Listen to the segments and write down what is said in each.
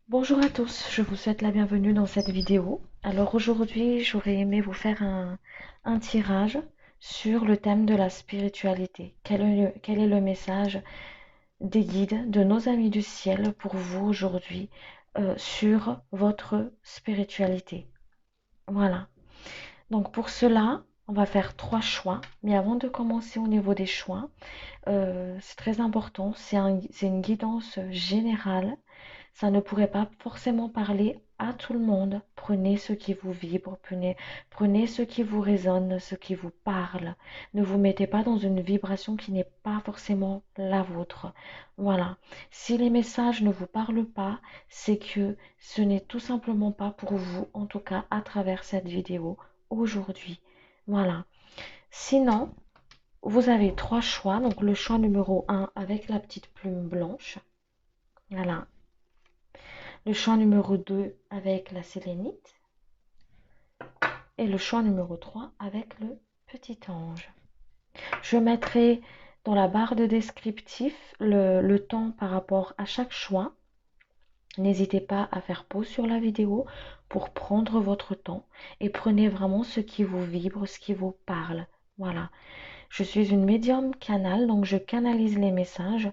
Bonjour à tous, je vous souhaite la bienvenue dans cette vidéo. Alors aujourd'hui, j'aurais aimé vous faire un tirage sur le thème de la spiritualité. Quel est le message des guides, de nos amis du ciel pour vous aujourd'hui sur votre spiritualité? Voilà. Donc pour cela, on va faire trois choix. Mais avant de commencer au niveau des choix, c'est très important, c'est une guidance générale. Ça ne pourrait pas forcément parler à tout le monde. Prenez ce qui vous vibre, prenez ce qui vous résonne, ce qui vous parle. Ne vous mettez pas dans une vibration qui n'est pas forcément la vôtre. Voilà. Si les messages ne vous parlent pas, c'est que ce n'est tout simplement pas pour vous, en tout cas à travers cette vidéo aujourd'hui. Voilà. Sinon, vous avez trois choix. Donc le choix numéro un avec la petite plume blanche. Voilà. Le choix numéro 2 avec la sélénite. Et le choix numéro 3 avec le petit ange. Je mettrai dans la barre de descriptif le temps par rapport à chaque choix. N'hésitez pas à faire pause sur la vidéo pour prendre votre temps et prenez vraiment ce qui vous vibre, ce qui vous parle. Voilà. Je suis une médium canal, donc je canalise les messages.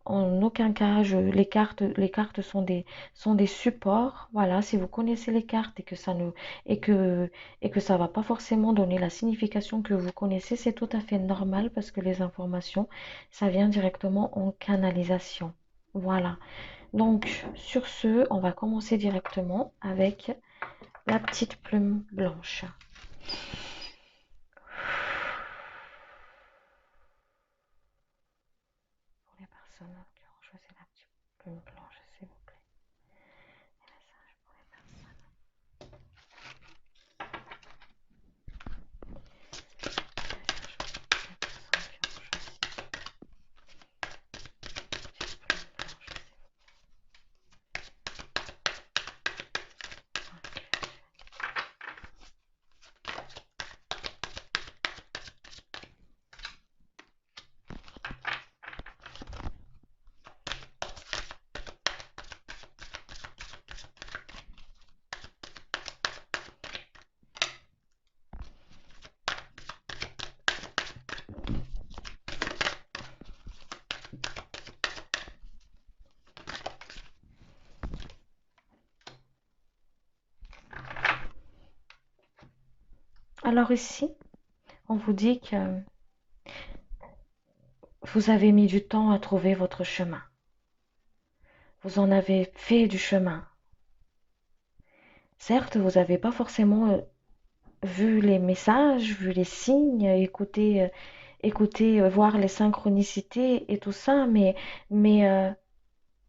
En aucun cas, les cartes sont des supports. Voilà, si vous connaissez les cartes et que ça va pas forcément donner la signification que vous connaissez, c'est tout à fait normal parce que les informations, ça vient directement en canalisation. Voilà. Donc, sur ce, on va commencer directement avec la petite plume blanche. Pour les personnes qui ont choisi la petite plume blanche, s'il vous plaît. Les messages pour les personnes. Les personnes qui ont choisi la petite plume blanche, alors ici, on vous dit que vous avez mis du temps à trouver votre chemin. Vous en avez fait du chemin. Certes, vous n'avez pas forcément vu les messages, vu les signes, écouté, voir les synchronicités et tout ça, mais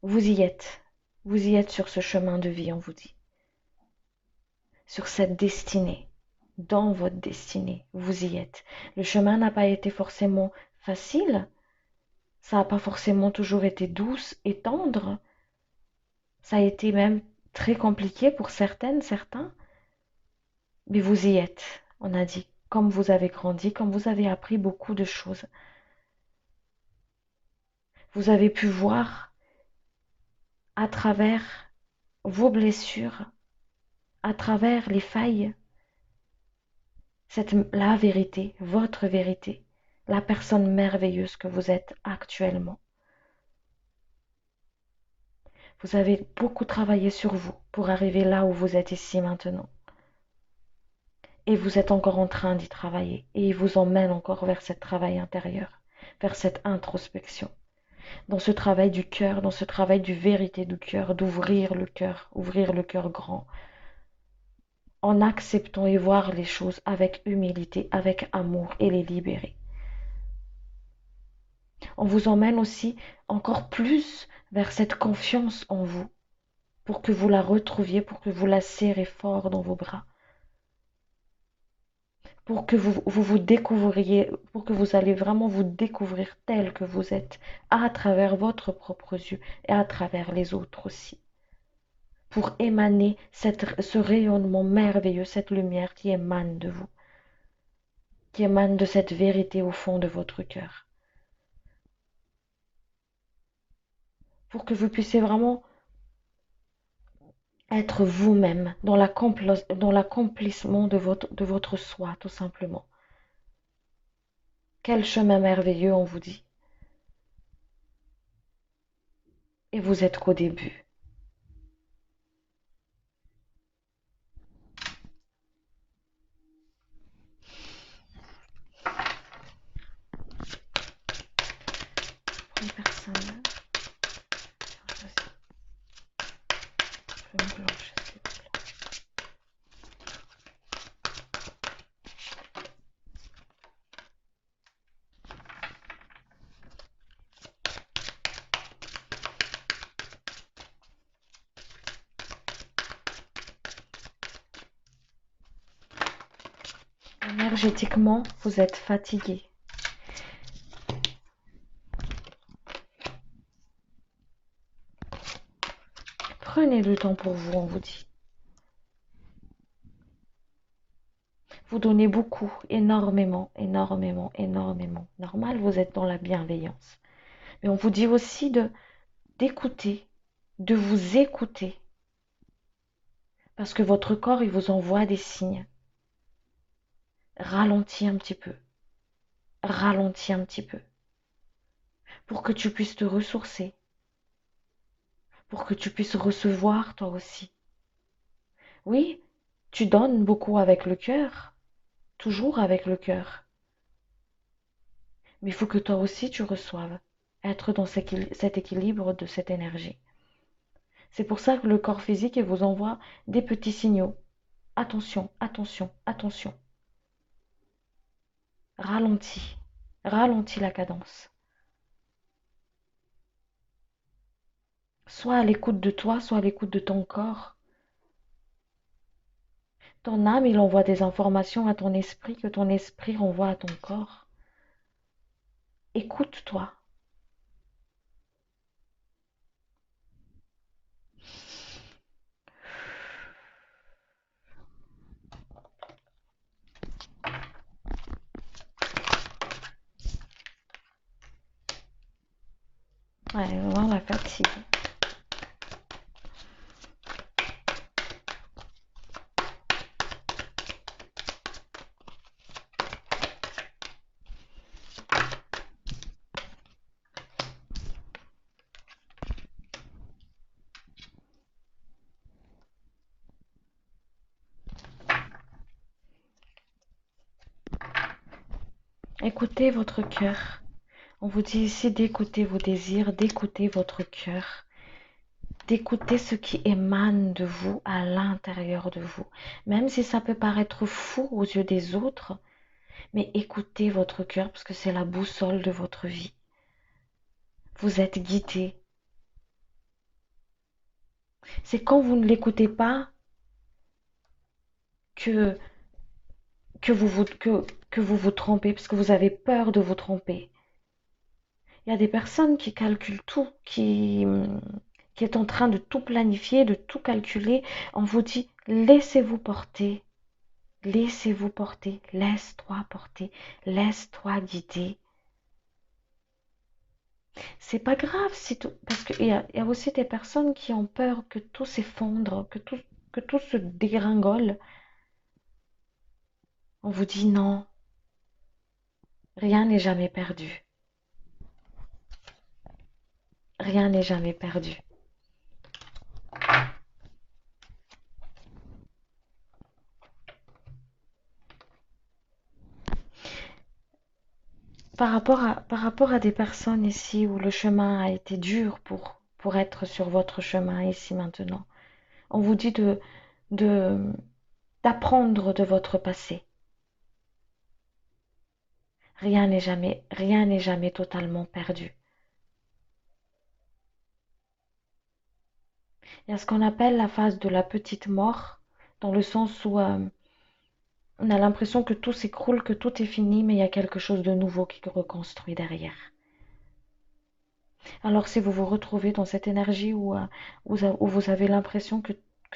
vous y êtes. Vous y êtes sur ce chemin de vie, on vous dit. Sur cette destinée. Dans votre destinée, vous y êtes. Le chemin n'a pas été forcément facile. Ça n'a pas forcément toujours été douce et tendre. Ça a été même très compliqué pour certaines, certains. Mais vous y êtes, on a dit. Comme vous avez grandi, comme vous avez appris beaucoup de choses. Vous avez pu voir à travers vos blessures, à travers les failles, la vérité, votre vérité, la personne merveilleuse que vous êtes actuellement. Vous avez beaucoup travaillé sur vous pour arriver là où vous êtes ici maintenant. Et vous êtes encore en train d'y travailler. Et il vous emmène encore vers ce travail intérieur, vers cette introspection. Dans ce travail du cœur, dans ce travail du vérité du cœur, d'ouvrir le cœur grand, en acceptant et voir les choses avec humilité, avec amour et les libérer. On vous emmène aussi encore plus vers cette confiance en vous, pour que vous la retrouviez, pour que vous la serrez fort dans vos bras, pour que vous découvriez, pour que vous allez vraiment vous découvrir tel que vous êtes, à travers votre propre yeux et à travers les autres aussi, pour émaner ce rayonnement merveilleux, cette lumière qui émane de vous, qui émane de cette vérité au fond de votre cœur, pour que vous puissiez vraiment être vous-même dans l'accomplissement de votre soi, tout simplement. Quel chemin merveilleux on vous dit. Et vous êtes qu'au début. Une personne. Plume blanche, s'il vous plaît. Énergétiquement, vous êtes fatigué. Prenez le temps pour vous, on vous dit. Vous donnez beaucoup, énormément, énormément, énormément. Normal, vous êtes dans la bienveillance. Mais on vous dit aussi d'écouter, de vous écouter. Parce que votre corps, il vous envoie des signes. Ralentis un petit peu. Ralentis un petit peu. Pour que tu puisses te ressourcer. Pour que tu puisses recevoir toi aussi. Oui, tu donnes beaucoup avec le cœur. Toujours avec le cœur. Mais il faut que toi aussi tu reçoives. Être dans cet équilibre de cette énergie. C'est pour ça que le corps physique il vous envoie des petits signaux. Attention, attention, attention. Ralentis. Ralentis la cadence. Sois à l'écoute de toi, sois à l'écoute de ton corps. Ton âme, il envoie des informations à ton esprit que ton esprit renvoie à ton corps. Écoute-toi. Ouais, vraiment la fatigue. Écoutez votre cœur. On vous dit ici d'écouter vos désirs, d'écouter votre cœur, d'écouter ce qui émane de vous à l'intérieur de vous. Même si ça peut paraître fou aux yeux des autres, mais écoutez votre cœur parce que c'est la boussole de votre vie. Vous êtes guidé. C'est quand vous ne l'écoutez pas que, que vous vous trompez, parce que vous avez peur de vous tromper. Il y a des personnes qui calculent tout, qui est en train de tout planifier, de tout calculer. On vous dit, laissez-vous porter. Laissez-vous porter. Laisse-toi porter. Laisse-toi guider. C'est pas grave si tout, parce qu'il y a aussi des personnes qui ont peur que tout s'effondre, que tout se dégringole. On vous dit non, rien n'est jamais perdu. Rien n'est jamais perdu. Par rapport à des personnes ici où le chemin a été dur pour être sur votre chemin ici maintenant, on vous dit de, d'apprendre de votre passé. Rien n'est jamais totalement perdu. Il y a ce qu'on appelle la phase de la petite mort, dans le sens où on a l'impression que tout s'écroule, que tout est fini, mais il y a quelque chose de nouveau qui reconstruit derrière. Alors si vous vous retrouvez dans cette énergie où vous avez l'impression que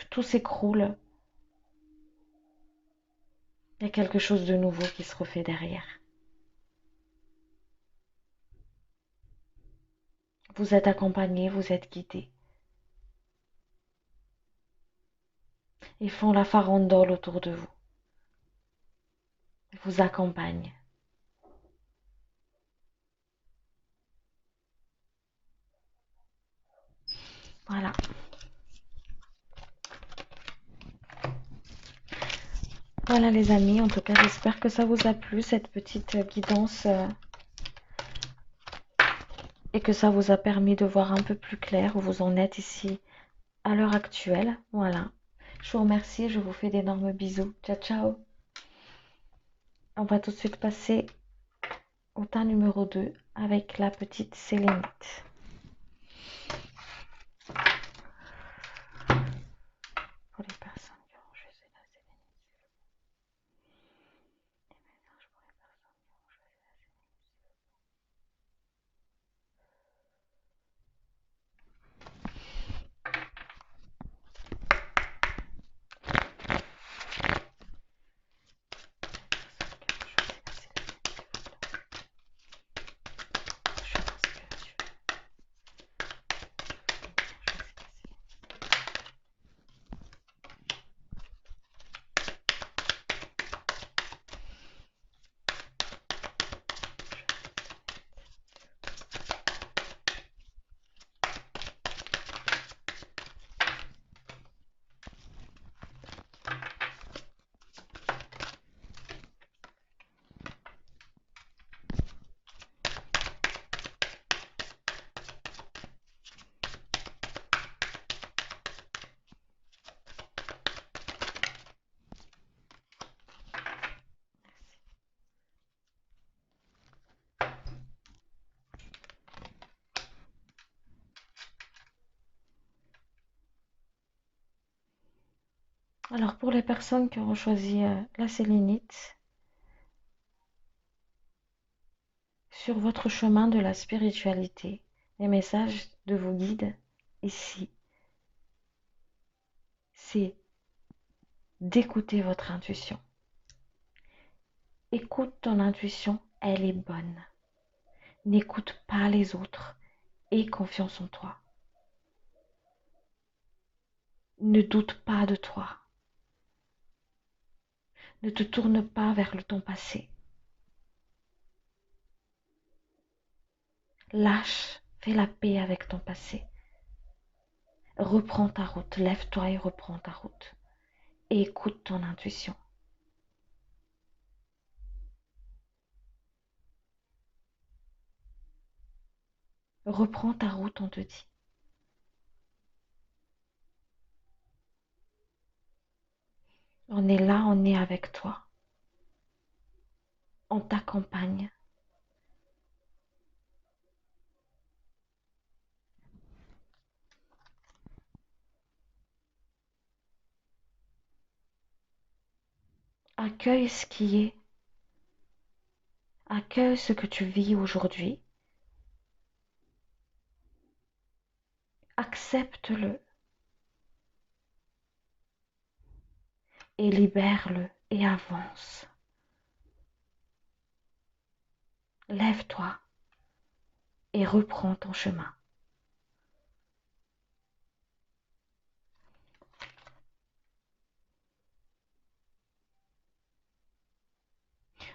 tout s'écroule, il y a quelque chose de nouveau qui se refait derrière. Vous êtes accompagné, vous êtes guidé. Ils font la farandole autour de vous. Ils vous accompagnent. Voilà. Voilà les amis, en tout cas j'espère que ça vous a plu cette petite guidance et que ça vous a permis de voir un peu plus clair où vous en êtes ici à l'heure actuelle. Voilà. Je vous remercie, je vous fais d'énormes bisous. Ciao, ciao. On va tout de suite passer au tas numéro 2 avec la petite sélénite. Pour les personnes qui ont choisi la sélénite. Alors pour les personnes qui ont choisi la sélénite, sur votre chemin de la spiritualité, les messages de vos guides ici, c'est d'écouter votre intuition. Écoute ton intuition, elle est bonne. N'écoute pas les autres. Aie confiance en toi. Ne doute pas de toi. Ne te tourne pas vers ton passé. Lâche, fais la paix avec ton passé. Reprends ta route, lève-toi et reprends ta route. Et écoute ton intuition. Reprends ta route, on te dit. On est là, on est avec toi. On t'accompagne. Accueille ce qui est. Accueille ce que tu vis aujourd'hui. Accepte-le et libère-le et avance. Lève-toi et reprends ton chemin.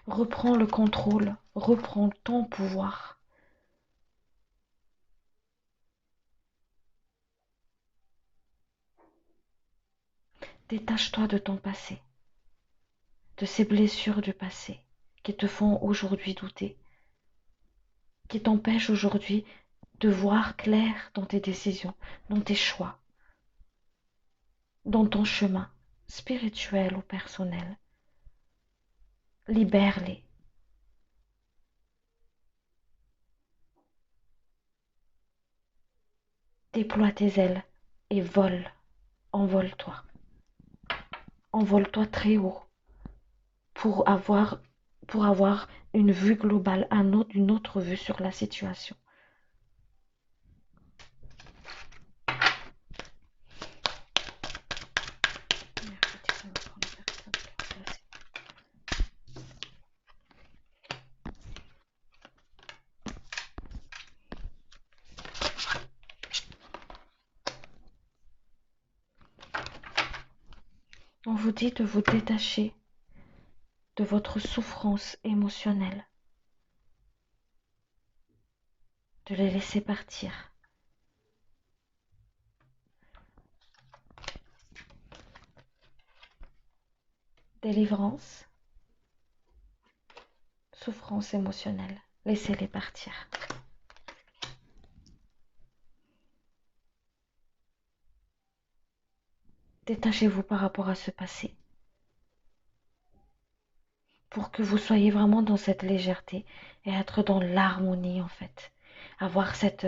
Reprends le contrôle, reprends ton pouvoir. Détache-toi de ton passé, de ces blessures du passé qui te font aujourd'hui douter, qui t'empêchent aujourd'hui de voir clair dans tes décisions, dans tes choix, dans ton chemin spirituel ou personnel. Libère-les. Déploie tes ailes et vole. Envole-toi. Envole-toi très haut pour avoir une vue globale, une autre vue sur la situation. On vous dit de vous détacher de votre souffrance émotionnelle, de les laisser partir. Délivrance, souffrance émotionnelle, laissez-les partir. Détachez-vous par rapport à ce passé pour que vous soyez vraiment dans cette légèreté et être dans l'harmonie en fait. Avoir cette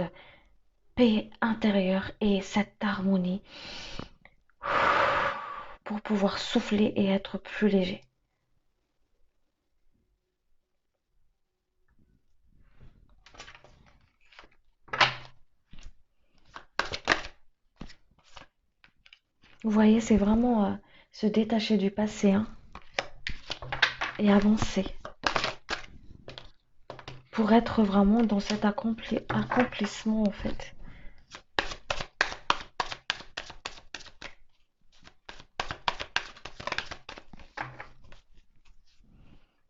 paix intérieure et cette harmonie pour pouvoir souffler et être plus léger. Vous voyez, c'est vraiment se détacher du passé hein, et avancer pour être vraiment dans cet accomplissement en fait.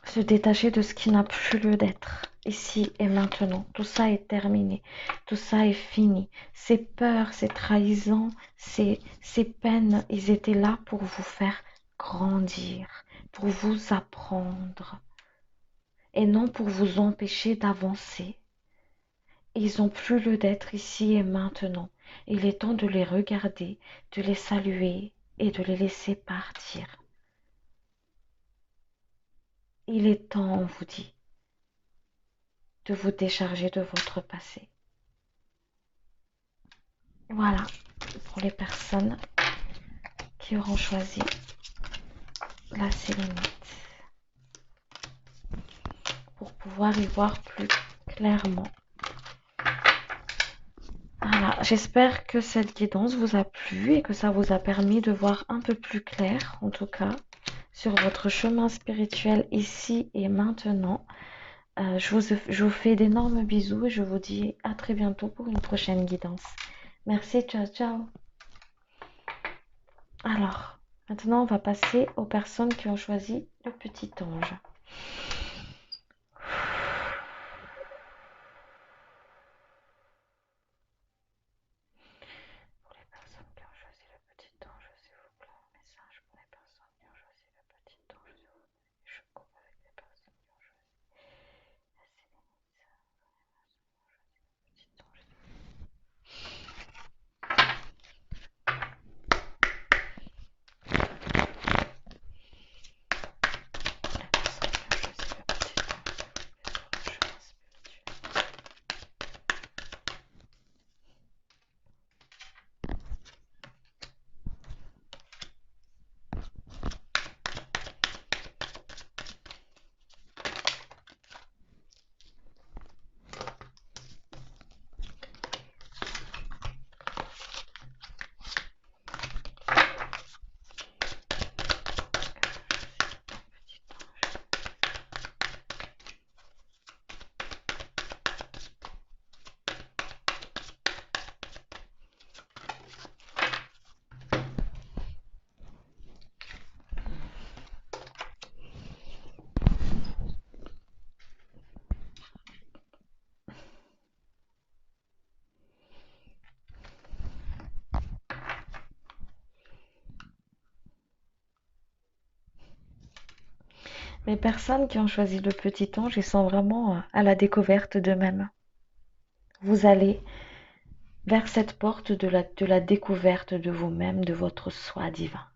Se détacher de ce qui n'a plus lieu d'être, ici et maintenant. Tout ça est terminé, tout ça est fini. Ces peurs, ces trahisons, ces peines, ils étaient là pour vous faire grandir, pour vous apprendre, et non pour vous empêcher d'avancer. Ils ont plus lieu d'être ici et maintenant. Il est temps de les regarder, de les saluer et de les laisser partir. Il est temps, on vous dit, de vous décharger de votre passé. Voilà, pour les personnes qui auront choisi la sélénite, pour pouvoir y voir plus clairement. Voilà, j'espère que cette guidance vous a plu et que ça vous a permis de voir un peu plus clair, en tout cas, sur votre chemin spirituel ici et maintenant. Je vous fais d'énormes bisous et je vous dis à très bientôt pour une prochaine guidance. Merci, ciao, ciao. Alors, maintenant, on va passer aux personnes qui ont choisi le petit ange. Pour les personnes qui ont choisi le petit ange, s'il vous plaît, un message pour les personnes qui ont choisi le petit ange. Je coupe avec les personnes qui ont choisi la sérénité. Petit ange. Les personnes qui ont choisi le petit ange, ils sont vraiment à la découverte d'eux-mêmes. Vous allez vers cette porte de la découverte de vous-même, de votre soi divin.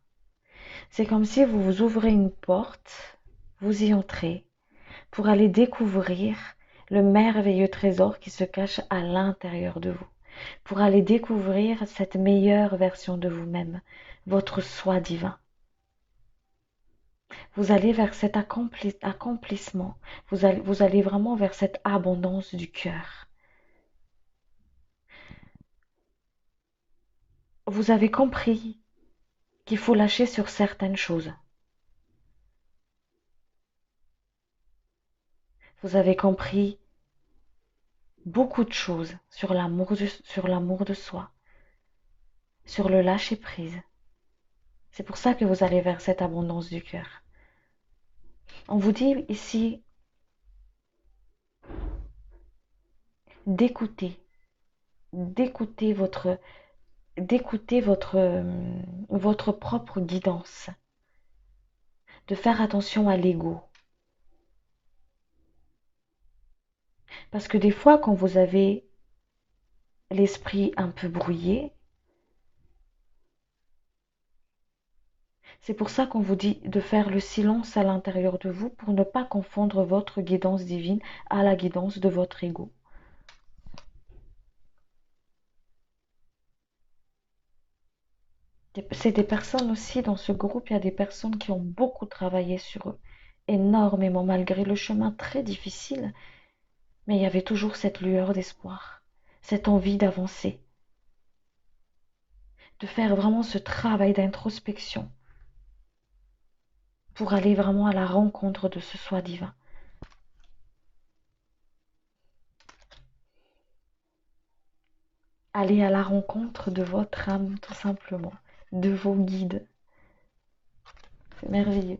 C'est comme si vous vous ouvrez une porte, vous y entrez, pour aller découvrir le merveilleux trésor qui se cache à l'intérieur de vous, pour aller découvrir cette meilleure version de vous-même, votre soi divin. Vous allez vers cet accomplissement, vous allez vraiment vers cette abondance du cœur. Vous avez compris qu'il faut lâcher sur certaines choses. Vous avez compris beaucoup de choses sur l'amour de soi, sur le lâcher prise. C'est pour ça que vous allez vers cette abondance du cœur. On vous dit ici d'écouter, d'écouter votre, d'écouter votre propre guidance, de faire attention à l'ego. Parce que des fois, quand vous avez l'esprit un peu brouillé, c'est pour ça qu'on vous dit de faire le silence à l'intérieur de vous pour ne pas confondre votre guidance divine à la guidance de votre ego. C'est des personnes aussi dans ce groupe, il y a des personnes qui ont beaucoup travaillé sur eux, énormément, malgré le chemin très difficile, mais il y avait toujours cette lueur d'espoir, cette envie d'avancer, de faire vraiment ce travail d'introspection pour aller vraiment à la rencontre de ce soi divin. Aller à la rencontre de votre âme, tout simplement, de vos guides. C'est merveilleux.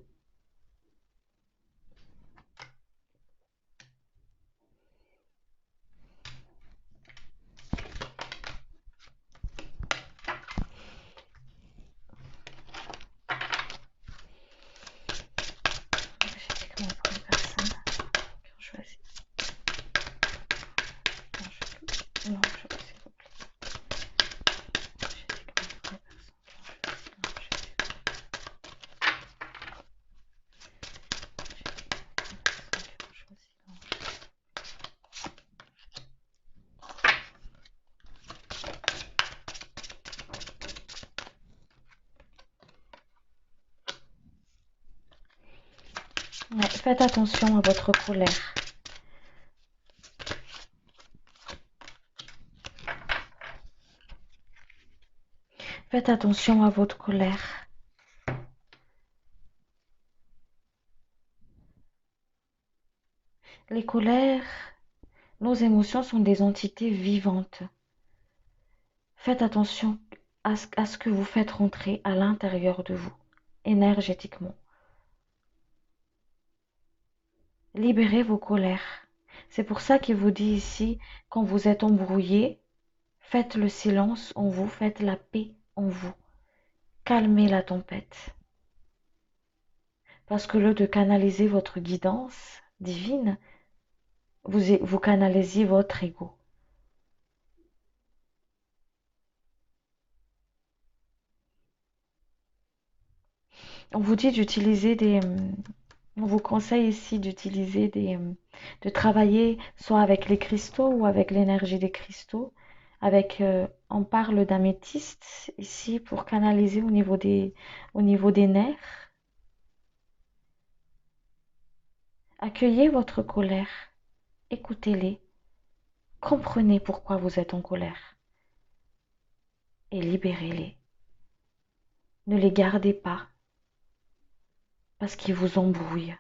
J'ai comment pour une personne qu'on choisit. Non, je sais pas, s'il vous plaît. Ouais, faites attention à votre colère. Faites attention à votre colère. Les colères, nos émotions sont des entités vivantes. Faites attention à ce que vous faites rentrer à l'intérieur de vous, énergétiquement. Libérez vos colères. C'est pour ça qu'il vous dit ici, quand vous êtes embrouillé, faites le silence en vous, faites la paix en vous. Calmez la tempête. Parce que le de canaliser votre guidance divine, vous canalisez votre ego. On vous dit d'utiliser on vous conseille ici d'utiliser de travailler soit avec les cristaux ou avec l'énergie des cristaux. On parle d'améthyste ici pour canaliser au niveau des nerfs. Accueillez votre colère, écoutez-les, comprenez pourquoi vous êtes en colère et libérez-les. Ne les gardez pas parce qu'ils vous embrouillent.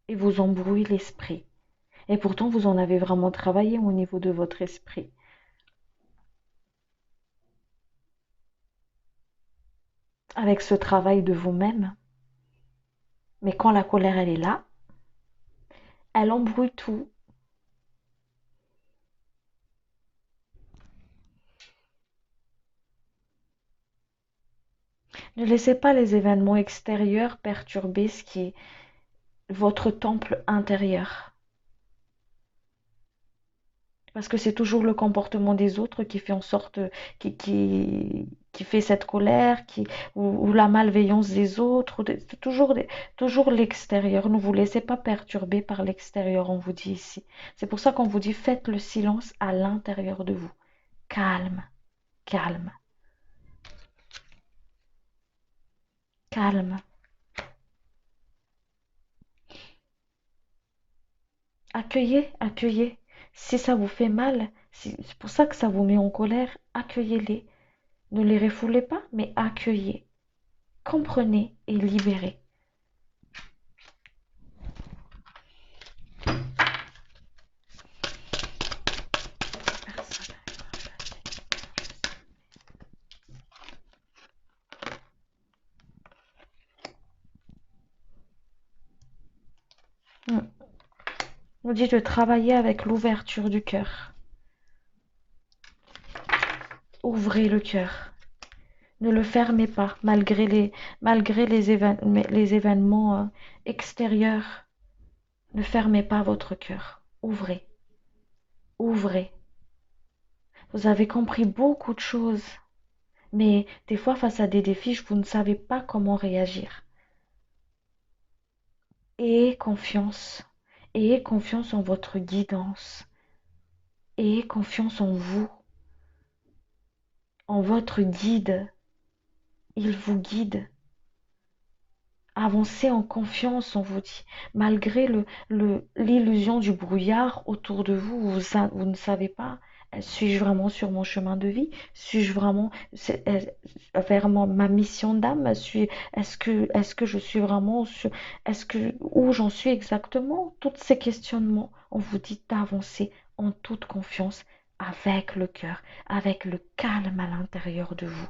Ils vous embrouillent l'esprit. Et pourtant, vous en avez vraiment travaillé au niveau de votre esprit. Avec ce travail de vous-même. Mais quand la colère, elle est là, elle embrouille tout. Ne laissez pas les événements extérieurs perturber ce qui est votre temple intérieur. Parce que c'est toujours le comportement des autres qui fait en sorte, qui fait cette colère, ou la malveillance des autres. C'est toujours l'extérieur. Ne vous laissez pas perturber par l'extérieur, on vous dit ici. C'est pour ça qu'on vous dit faites le silence à l'intérieur de vous. Calme, calme, calme. Accueillez, accueillez. Si ça vous fait mal, c'est pour ça que ça vous met en colère, accueillez-les. Ne les refoulez pas, mais accueillez. Comprenez et libérez. On dit de travailler avec l'ouverture du cœur. Ouvrez le cœur. Ne le fermez pas malgré les événements extérieurs. Ne fermez pas votre cœur. Ouvrez. Ouvrez. Vous avez compris beaucoup de choses. Mais des fois, face à des défis, vous ne savez pas comment réagir. Ayez confiance. Ayez confiance en votre guidance. Ayez confiance en vous, en votre guide. Il vous guide. Avancez en confiance, on vous dit. Malgré l'illusion du brouillard autour de vous, vous ne savez pas, suis-je vraiment sur mon chemin de vie? Suis-je vraiment vers ma mission d'âme? Est-ce que je suis vraiment sur, où j'en suis exactement? Tous ces questionnements, on vous dit d'avancer en toute confiance, avec le cœur, avec le calme à l'intérieur de vous.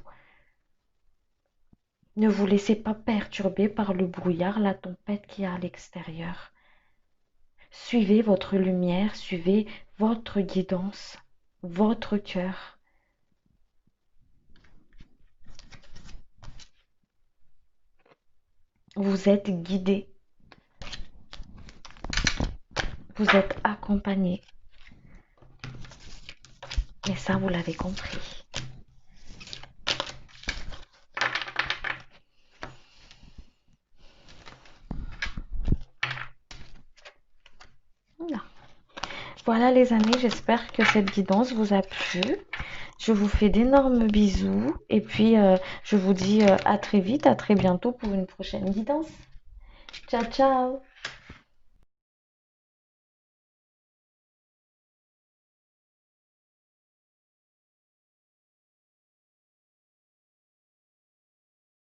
Ne vous laissez pas perturber par le brouillard, la tempête qui est à l'extérieur. Suivez votre lumière, suivez votre guidance, votre cœur. Vous êtes guidé. Vous êtes accompagné. Et ça, vous l'avez compris. Voilà les amis, j'espère que cette guidance vous a plu. Je vous fais d'énormes bisous et puis je vous dis à très vite, à très bientôt pour une prochaine guidance. Ciao, ciao!